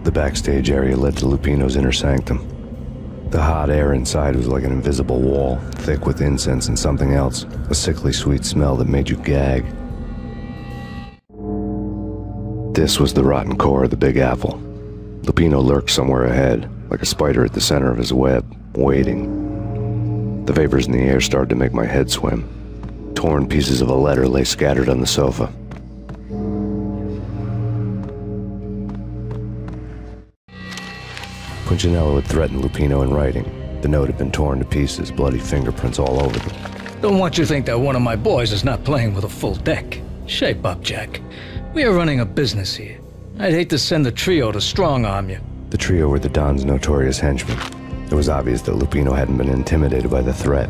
The backstage area led to Lupino's inner sanctum. The hot air inside was like an invisible wall, thick with incense and something else, a sickly sweet smell that made you gag. This was the rotten core of the Big Apple. Lupino lurked somewhere ahead, like a spider at the center of his web, waiting. The vapors in the air started to make my head swim. Torn pieces of a letter lay scattered on the sofa. Punchinello had threatened Lupino in writing. The note had been torn to pieces, bloody fingerprints all over them. Don't want you to think that one of my boys is not playing with a full deck. Shape up, Jack. We are running a business here. I'd hate to send the trio to strong-arm you. The trio were the Don's notorious henchmen. It was obvious that Lupino hadn't been intimidated by the threat.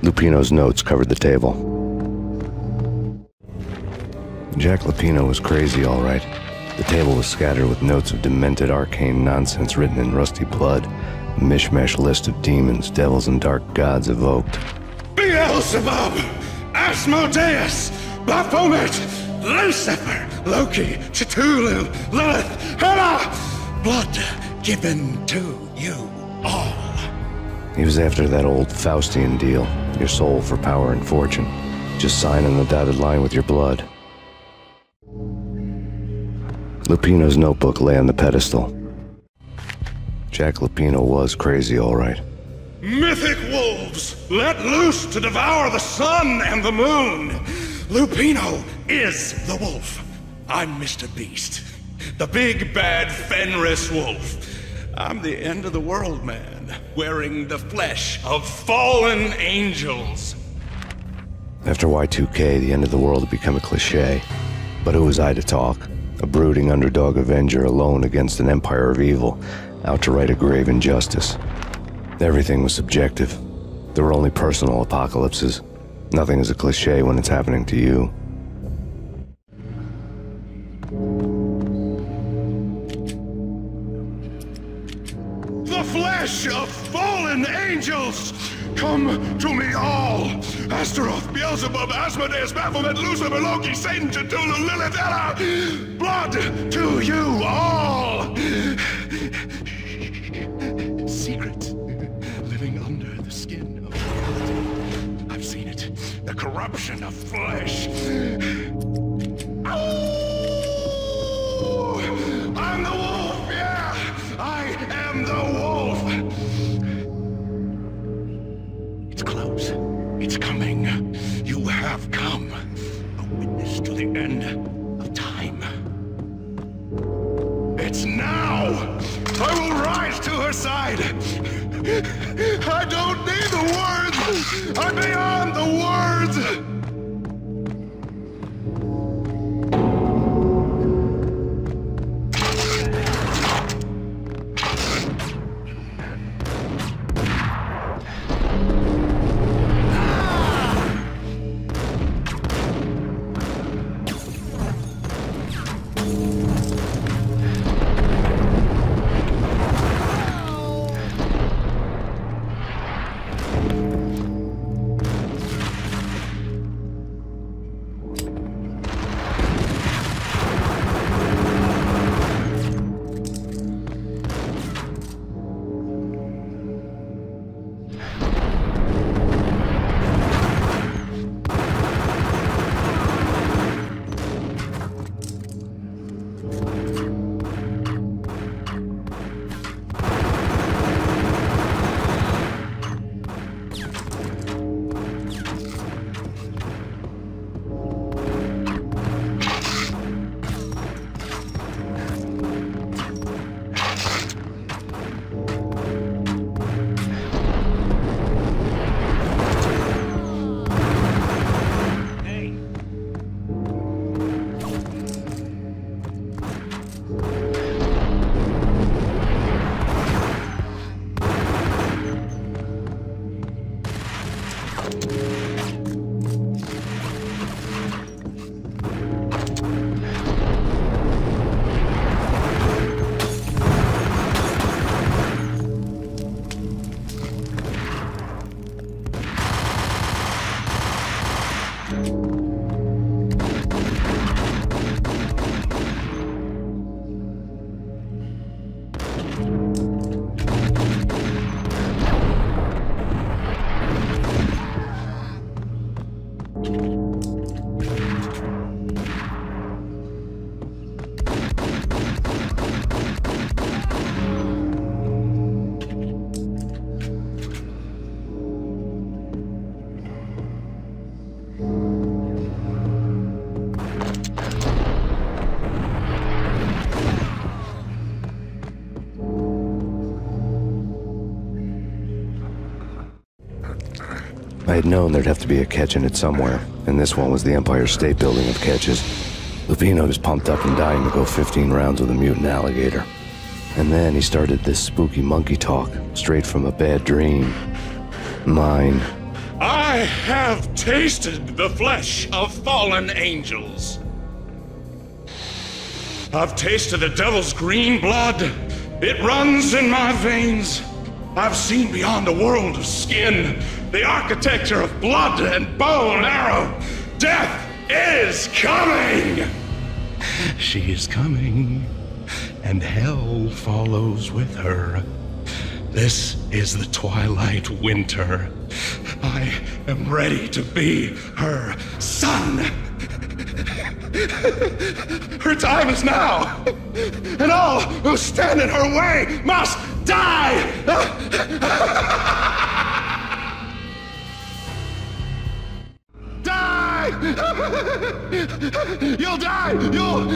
Lupino's notes covered the table. Jack Lupino was crazy, all right. The table was scattered with notes of demented arcane nonsense written in rusty blood, a mishmash list of demons, devils, and dark gods evoked. Beelzebub, Asmodeus, Baphomet, Lucifer, Loki, Cthulhu, Lilith, Hela, blood given to you all. He was after that old Faustian deal, your soul for power and fortune. Just sign on the dotted line with your blood. Lupino's notebook lay on the pedestal. Jack Lupino was crazy, all right. Mythic wolves, let loose to devour the sun and the moon. Lupino is the wolf. I'm Mr. Beast, the big bad Fenris wolf. I'm the end of the world man, wearing the flesh of fallen angels. After Y2K, the end of the world had become a cliché. But who was I to talk? A brooding underdog avenger alone against an empire of evil, out to right a grave injustice. Everything was subjective. There were only personal apocalypses. Nothing is a cliché when it's happening to you. The flesh of fallen angels! Come to me all! Astaroth, Beelzebub, Asmodeus, Baphomet, Lucifer, Loki, Satan, Cthulhu, Lilith, Hela! Blood to you all! Secret, living under the skin of reality. I've seen it. The corruption of flesh. Oh! I'm the wolf, yeah! I am the wolf! It's close. It's coming. You have come. A witness to the end of time. It's now! I will rise to her side! I don't need the words! I'm beyond the words! I had known there'd have to be a catch in it somewhere, and this one was the Empire State Building of catches. Lupino was pumped up and dying to go 15 rounds with a mutant alligator. And then he started this spooky monkey talk, straight from a bad dream. Mine. I have tasted the flesh of fallen angels. I've tasted the devil's green blood. It runs in my veins. I've seen beyond a world of skin, the architecture of blood and bow and arrow. Death is coming! She is coming, and hell follows with her. This is the twilight winter. I am ready to be her son. Her time is now, and all who stand in her way must die! Die! You'll die! You'll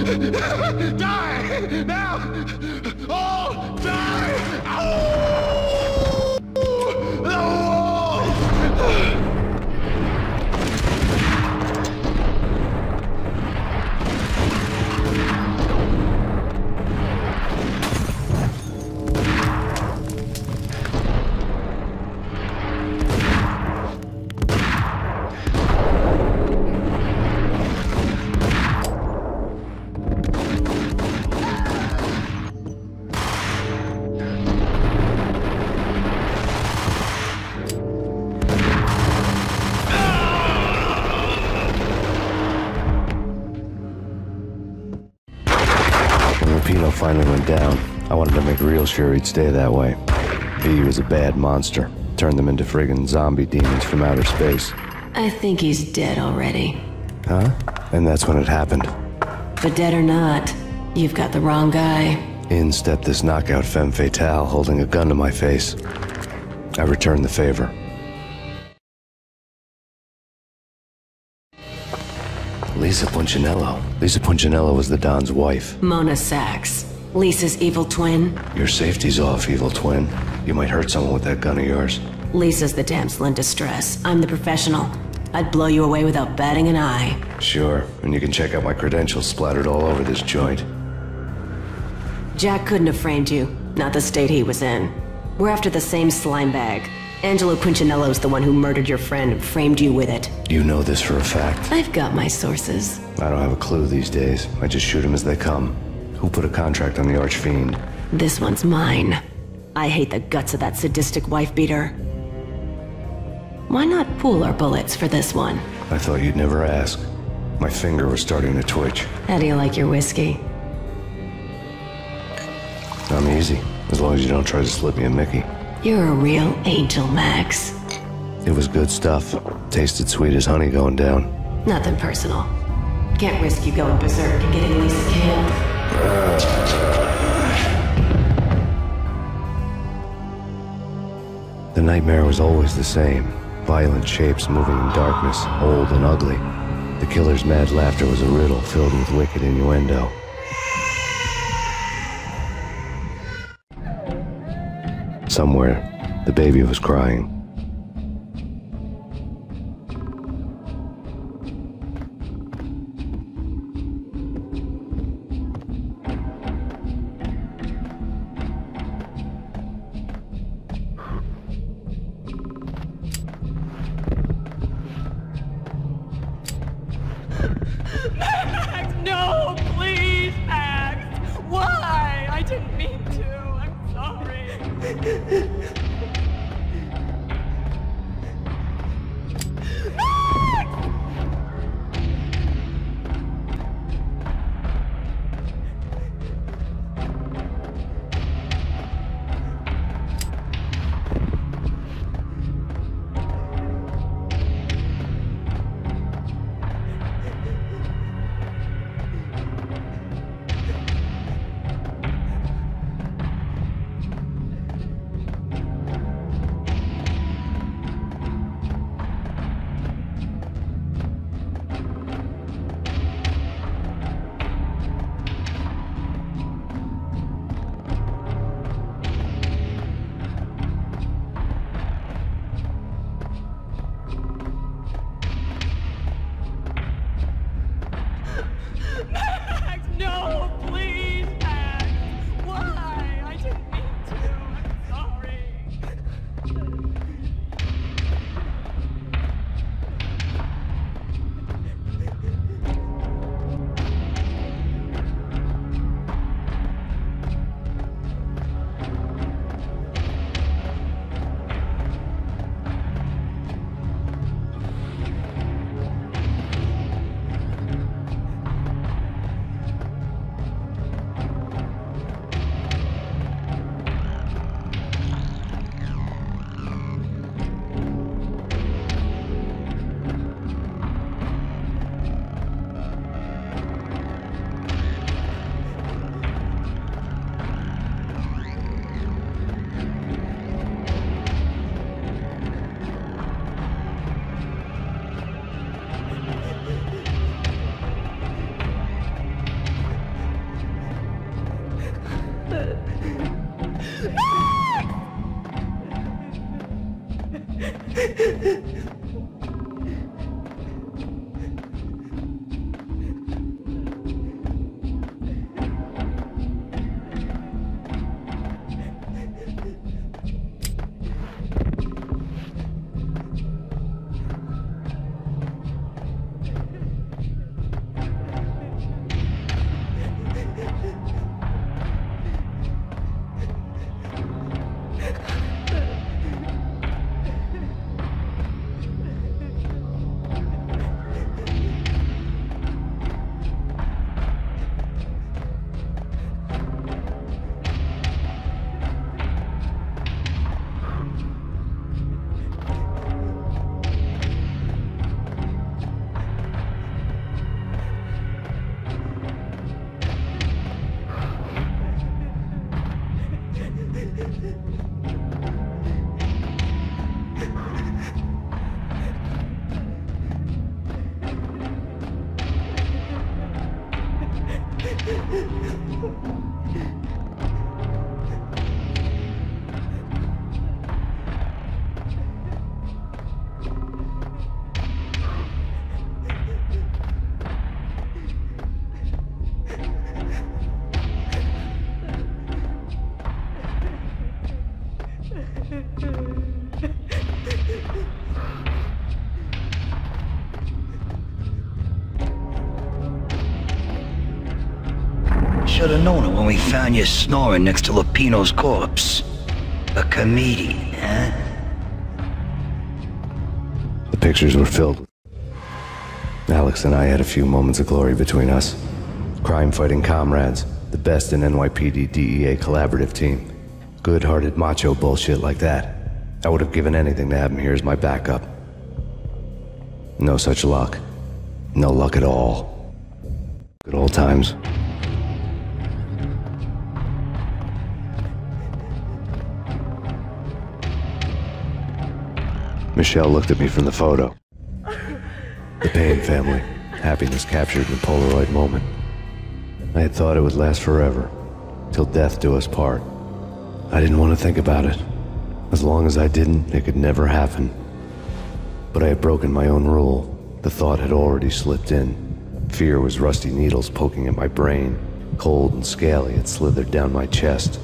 die! Now! All die! Oh! The wolf! Finally went down. I wanted to make real sure he'd stay that way. V was a bad monster. Turned them into friggin' zombie demons from outer space. I think he's dead already. Huh? And that's when it happened. But dead or not, you've got the wrong guy. In stepped this knockout femme fatale holding a gun to my face. I returned the favor. Lisa Punchinello. Lisa Punchinello was the Don's wife. Mona Sachs. Lisa's evil twin. Your safety's off, evil twin. You might hurt someone with that gun of yours. Lisa's the damsel in distress. I'm the professional. I'd blow you away without batting an eye. Sure, and you can check out my credentials splattered all over this joint. Jack couldn't have framed you. Not the state he was in. We're after the same slime bag. Angelo Punchinello's the one who murdered your friend and framed you with it. You know this for a fact. I've got my sources. I don't have a clue these days. I just shoot them as they come. Who put a contract on the Archfiend? This one's mine. I hate the guts of that sadistic wife-beater. Why not pool our bullets for this one? I thought you'd never ask. My finger was starting to twitch. How do you like your whiskey? I'm easy, as long as you don't try to slip me a Mickey. You're a real angel, Max. It was good stuff. Tasted sweet as honey going down. Nothing personal. Can't risk you going berserk and getting Lisa killed. The nightmare was always the same. Violent shapes moving in darkness, old and ugly. The killer's mad laughter was a riddle filled with wicked innuendo. Somewhere, the baby was crying. Max, no, please, Max. Why? I didn't mean to. I'm sorry. should have known it when we found you snoring next to Lupino's corpse. A comedian, huh? The pictures were filled. Alex and I had a few moments of glory between us. Crime-fighting comrades, the best in NYPD DEA collaborative team. Good-hearted macho bullshit like that. I would have given anything to have him here as my backup. No such luck. No luck at all. Good old times. Michelle looked at me from the photo. The Payne family. Happiness captured in a Polaroid moment. I had thought it would last forever. Till death do us part. I didn't want to think about it. As long as I didn't, it could never happen. But I had broken my own rule. The thought had already slipped in. Fear was rusty needles poking at my brain. Cold and scaly, it slithered down my chest.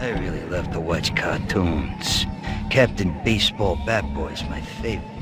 I really love to watch cartoons. Captain Baseball Bat Boy's my favorite.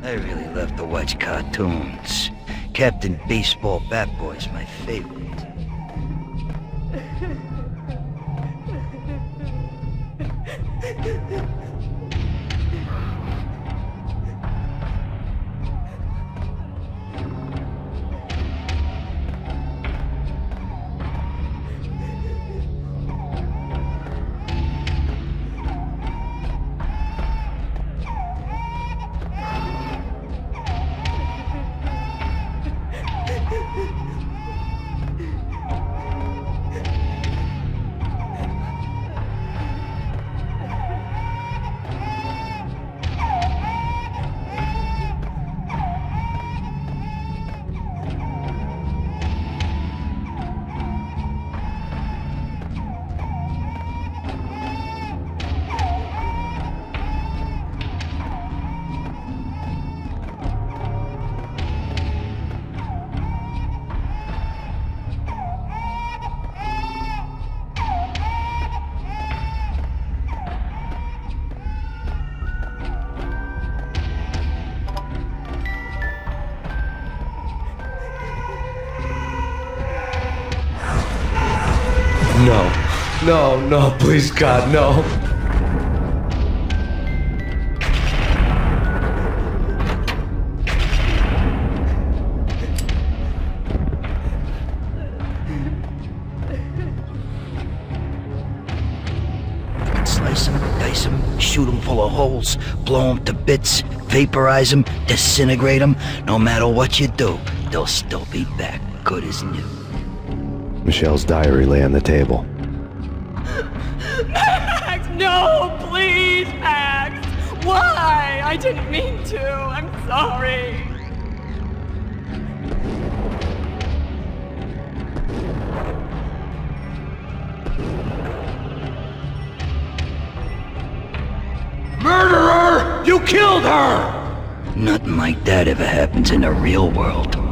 I really love to watch cartoons. Captain Baseball Bat Boy's my favorite. No, please God, no. Slice them, dice them, shoot them full of holes, blow them to bits, vaporize them, disintegrate them. No matter what you do, they'll still be back, good as new. Michelle's diary lay on the table. Max, no, please, Max. Why? I didn't mean to. I'm sorry. Murderer! You killed her! Nothing like that ever happens in the real world.